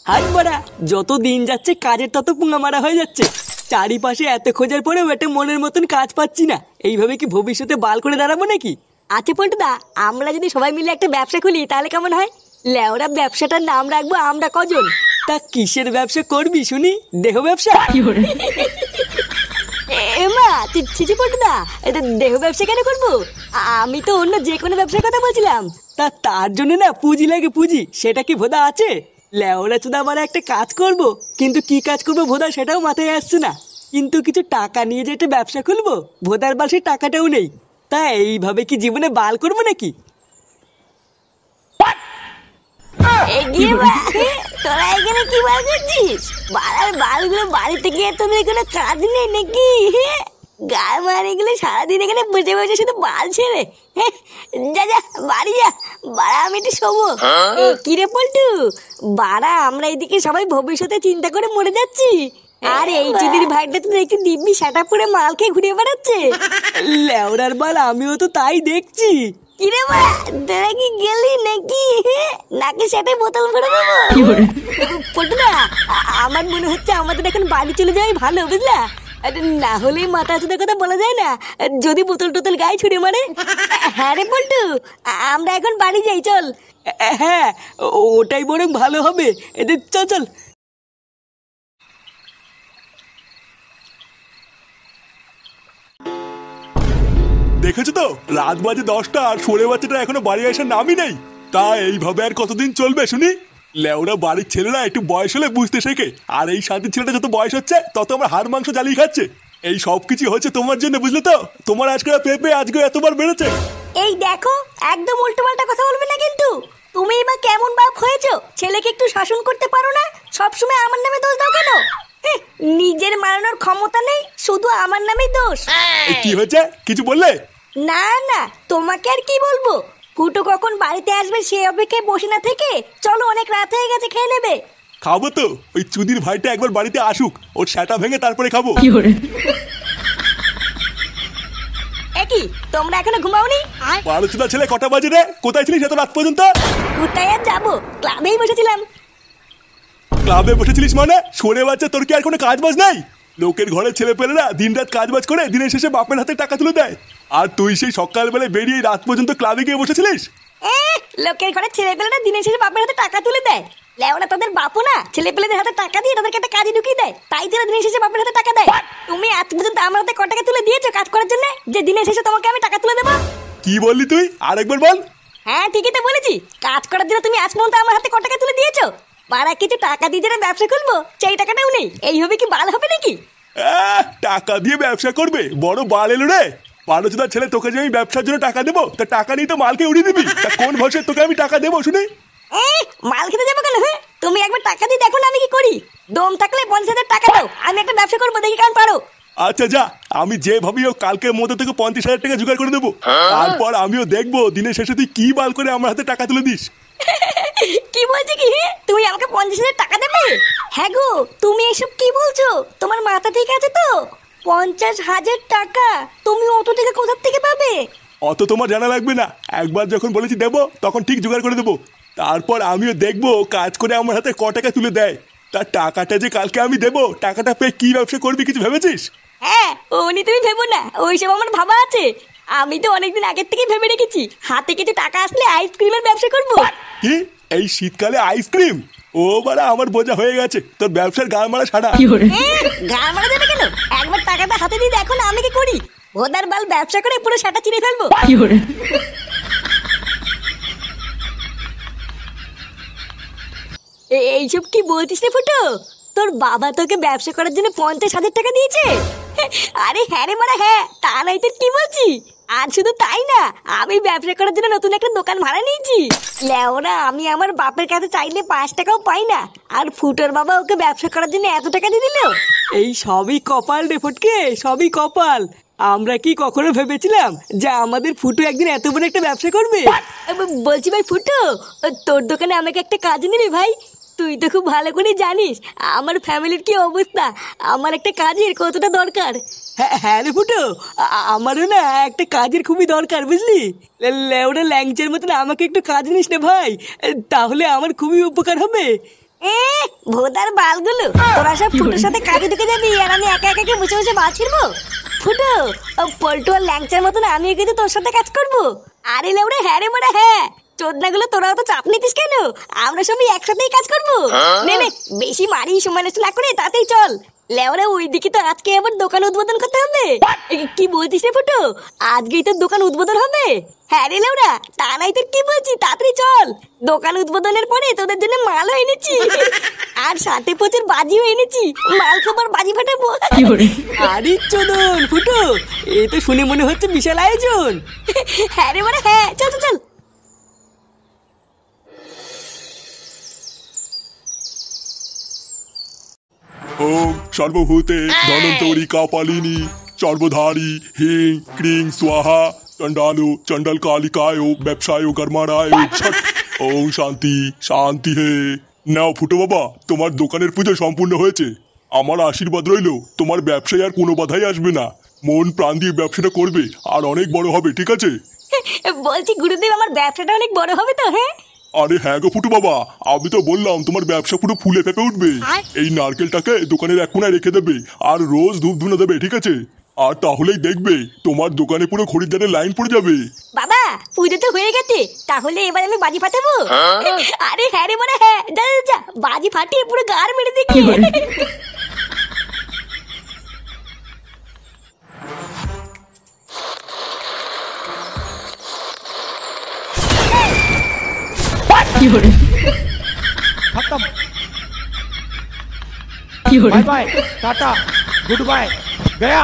হাট বাড়া, যত দিন যাচ্ছে কাজের তত পুঙ্গা মারা হয়ে যাচ্ছে। চারিপাশে এত খোঁজার পরেও একটা মনের মতন কাজ পাচ্ছি না। এইভাবে কি ভবিষ্যতে বাল করে দাঁড়াবো নাকি? আচ্ছা পল্টুদা, আমরা যদি সবাই মিলে একটা ব্যবসা খুলি তাহলে কেমন হয়? লেওরা ব্যবসাটার নাম রাখবো আমরা কজন। তা কিসের ব্যবসা করবি শুনি? দেহ ব্যবসা? এমা চিচি পল্টুদা, এটা দেহ ব্যবসা কেন করবো? আমি তো অন্য যে কোনো ব্যবসার কথা বলছিলাম। তার জন্য না পুঁজি লাগে, পুঁজি। সেটা কি ভোদা আছে? লেওরা চুদা মানে একটা কাজ করব, কিন্তু কি কাজ করবো ভোদা সেটাও মাথায় আসছে না। কিন্তু কিছু টাকা নিয়ে যে একটা ব্যবসা খুলবো, ভোদার বাল সেই টাকাটাও নেই। তা এইভাবে কি জীবনে বাল করবো নাকি? তোরা এখানে কি বার করছিস? বাড়ার বালগুলো বাড়িতে গিয়ে তোদের কোনো কাজ নেই নাকি? গায়ে মার এগুলো সারাদিন এখানে বসে বসে শুধু বাল ছেড়ে। যা যা বাড়ি যা, বাড়া আমি একটু শোবো। কিরে পল্টু, বাড়া আমরা এদিকে সবাই ভবিষ্যতে চিন্তা করে মরে যাচ্ছি, আর এই চুদির ভাইটা তো দেখছি দিব্যি সাটা পুরে মাল খেয়ে ঘুরে বেড়াচ্ছে। লেওরার বাল আমিও তো তাই দেখছি। কিরে বা, তোরা কি গেলি নাকি? নাকি সেটাই বোতল ভরে দেবো? পল্টুদা, আমার মনে হচ্ছে আমাদের এখন বাড়ি চলে যাওয়াই ভালো, বুঝলা? না হলেই মাথা চুদের কথা বলা যায় না, যদি বোতল টোতল গায়ে ছুড়ে মারে। হ্যাঁ রে পল্টু, আমরা এখন বাড়ি যাই, চল। হ্যাঁ, ওটাই বরং ভালো হবে। এদের চল চল। দেখেছো তো, রাত বাজে 10টা আর সরে বাচ্চাটা এখনো বাড়ি আসার নামই নেই। তা এইভাবে আর কতদিন চলবে শুনি? লেওরা বাড়ির ছেলেরা একটু বয়স হলে বুঝতে শেখে, আর এই শান্তির ছেলেটা যত বয়স হচ্ছে তত আমার হাড় মাংস জ্বালিয়ে খাচ্ছে। এই সব কিছু হচ্ছে তোমার জন্য, বুঝলে তো? তোমার আজকে পেঁপে আজকে এতবার বেড়েছে। এই দেখো, একদম উল্টো পাল্টা কথা বলবে না কিন্তু। তুমি এবার কেমন বাপ হয়েছো? ছেলেকে একটু শাসন করতে পারো না? সবসময় আমার নামে দোষ দাও কেন? নিজের মারানোর ক্ষমতা নেই, শুধু আমার নামেই দোষ। কি হয়েছে, কিছু বললে? না না, তোমাকে আর কি বলবো। ফুটো কখন বাড়িতে আসবে সে অপেক্ষায় বসে না থেকে চলো, অনেক রাত হয়ে গেছে, খেয়ে নেবে। খাবো তো, ওই চুদির ভাইটা একবার বাড়িতে আসুক, ওর সেটা ভেঙে তারপরে খাবো। একই, তোমরা এখনো ঘুমাওনি? 12টা ছেলে কটা বাজে রে? কোথায় ছিলিস এত রাত পর্যন্ত? কোথায় আর যাবো, ক্লাবেই বসেছিলাম। ক্লাবে বসেছিলিস মানে? সরে বাচ্চা, তোর কি আর কোনো কাজ বাজ নাই? লোকের ঘরের ছেলে পেলেরা দিন রাত কাজ বাজ করে দিনের শেষে বাপের হাতে টাকা তুলে দেয়, আর তুই সেই সকালবেলায় বেরিয়ে রাত পর্যন্ত ক্লাবে গিয়ে বসেছিলিস? লোকের ঘরে ছেলে পেলেরা দিনের শেষে বাপের হাতে টাকা তুলে দেয়? লেওনা তাদের বাপও না ছেলে পেলেদের হাতে টাকা দিয়ে তাদেরকে একটা কাজে ঢুকিয়ে দেয়, তাই তারা দিনের শেষে বাপের হাতে টাকা দেয়। তুমি আজ পর্যন্ত আমার হাতে ক টাকা তুলে দিয়েছো কাজ করার জন্য, যে দিনের শেষে তোমাকে আমি টাকা তুলে দেবো? কি বললি তুই? আরেকবার বল। হ্যাঁ ঠিকই তো বলেছি, কাজ করার জন্য তুমি আজ পর্যন্ত আমার হাতে ক টাকা তুলে দিয়েছো? মারা কিছু টাকা দিয়ে যেন ব্যবসা খুলবো সেই টাকাটাও নেই, এইভাবে কি বাল হবে নাকি? টাকা দিয়ে ব্যবসা করবে? বড় বাল এলো রে। 12টার ছেলে, তোকে যে আমি ব্যবসার জন্য টাকা দেবো, তা টাকা নিয়ে তো মালকে উড়িয়ে দিবি। তা কোন ভরসে তোকে আমি টাকা দেবো শুনি? মাল খেতে যাবো কেন? হ্যাঁ, তুমি একবার টাকা দিয়ে দেখো না আমি কি করি। দম থাকলে 50,000 টাকা দাও, আমি একটা ব্যবসা করবো, দেখি কেমন পারো। আচ্ছা যা, আমি যে ভাবি হোক কালকের মধ্যে থেকে 50,000 টাকা জোগাড় করে দেবো। তারপর আমিও দেখবো দিনের শেষে তুই কি বাল করে আমার হাতে টাকা তুলে দিস। কি বলছি কি? তুমি আমাকে 50,000 টাকা দেবে? হ্যাঁ গো, তুমি এসব কি বলছো? তোমার মাথা ঠিক আছে তো? 50,000 টাকা তুমি অত টাকা কোথা থেকে পাবে? অত তোমার জানা লাগবে না, একবার যখন বলেছি দেবো তখন ঠিক জোগাড় করে দেবো। তারপর আমিও দেখবো কাজ করে আমার হাতে ক টাকা তুলে দেয়। তার টাকাটা যে কালকে আমি দেবো, টাকাটা পেয়ে কি ব্যবসা করবি কিছু ভেবেছিস? হ্যাঁ, ওনি তুমি ভেবো না, ওইসব আমার ভাবা আছে। আমি তো অনেকদিন আগের থেকে ভেবে রেখেছি, হাতে কিছু টাকা আসলে আইসক্রিমের ব্যবসা করবো। কি, এই শীতকালে আইসক্রিম? ও বাড়া, আমার বোঝা হয়ে গেছে তোর ব্যবসার গাল মারা ছাড়া। গাল মারা যাবে কেন? একবার টাকাটা হাতে দিয়ে দেখো না আমি কি করি। ভোদার বাল ব্যবসা করে পুরো সাটা চিরে ফেলবো। এইসব কি বলছিস রে ফুটো? তোর বাবা তোকে ব্যবসা করার জন্য 50,000 টাকা দিয়েছে? আরে হ্যাঁ রে মারা, হ্যাঁ, তা নাই তোর কি বলছি। আর শুধু তাই না, আমি ব্যবসা করার জন্য নতুন একটা দোকান ভাড়া নিয়েছি। লেওরা, আমি আমার বাপের কাছে চাইলে 5 টাকাও পাই না, আর ফুটোর বাবা ওকে ব্যবসা করার জন্য এত টাকা দিয়ে দিল। এই সবই কপাল রে ফটকে, সবই কপাল। আমরা কি কখনো ভেবেছিলাম যে আমাদের ফুটু একদিন এত বড় একটা ব্যবসা করবে? বলছি ভাই ফুটো, তোর দোকানে আমাকে একটা কাজ নিবি ভাই? তুই তো খুব ভালো করে জানিস আমার ফ্যামিলির কি অবস্থা, আমার একটা কাজের কতটা দরকার। হ্যাঁ রে ফুটো, আমারও না একটা কাজের খুবই দরকার, বুঝলি? লেওরা ল্যাংচের মতন আমাকে একটু কাজ নিস না ভাই, তাহলে আমার খুবই উপকার হবে। এ ভোদার বালগুলো, তোরা সব ফুটোর সাথে কাজে ঢুকে যাবি আর আমি একা একা কি বসে বসে বাল ছিড়বো? ফুটো, ও পল্টু আর ল্যাংচার মতন আমিও কিন্তু তোর সাথে কাজ করবো। আরে লেউড়ে হ্যাঁ রে মোড়া হ্যাঁ, চোদনাগুলো তোরাও তো চাপ নিতিস কেন? আমরা সবাই একসাথেই কাজ করবো। নে নে, বেশি মারি সময় নষ্ট না করে তাতেই চল। লেওরা ওইদিকে তো আজকে আবার দোকান উদ্বোধন করতে হবে। কি বলছিস রে ফুটো, আজকেই তোর দোকান উদ্বোধন হবে? হ্যাঁ রে লেওরা, তা নাই তোর কি বলছি, তাড়াতাড়ি চল। দোকান উদ্বোধনের পরে তোদের জন্য মালও এনেছি আর সাথে প্রচুর বাজিও এনেছি, মাল খাবার বাজি ফাটাবো। আরে চোদন ফুটো, এ তো শুনে মনে হচ্ছে বিশাল আয়োজন। হ্যাঁ রে মানে হ্যাঁ, চল চল চল। ওম সর্বভূতে ধনন্তরি কাপালিনী সর্বধারী হিং ক্রিং স্বাহা চণ্ডালু চণ্ডাল কালিকায় ব্যবসায় কর্মারায় ছট। ওম শান্তি শান্তি হে। নাও ফুটো বাবা, তোমার দোকানের পুজো সম্পূর্ণ হয়েছে। আমার আশীর্বাদ রইলো, তোমার ব্যবসায় আর কোনো বাধাই আসবে না। মন প্রাণ দিয়ে ব্যবসাটা করবে আর অনেক বড় হবে, ঠিক আছে? বলছি গুরুদেব, আমার ব্যবসাটা অনেক বড় হবে তো? হ্যাঁ আরে হ্যাঁ গো ফুটু বাবা, আমি তো বললাম তোমার ব্যবসা পুরো ফুলে ফেপে উঠবে। এই নারকেলটাকে দোকানের এক কোনায় রেখে দেবে আর রোজ ধূপ ধুনা দেবে, ঠিক আছে? আর তাহলেই দেখবে তোমার দোকানে পুরো খরিদ্দারের লাইন পড়ে যাবে। বাবা, পুজো তো হয়ে গেছে, তাহলে এবার আমি বাজি ফাটাবো। আরে হ্যাঁ রে মানে হ্যাঁ, যা যা যা, বাজি ফাটিয়ে পুরো গাড় মেরে দেখি। खत्म। Bye bye, tata, goodbye, गया।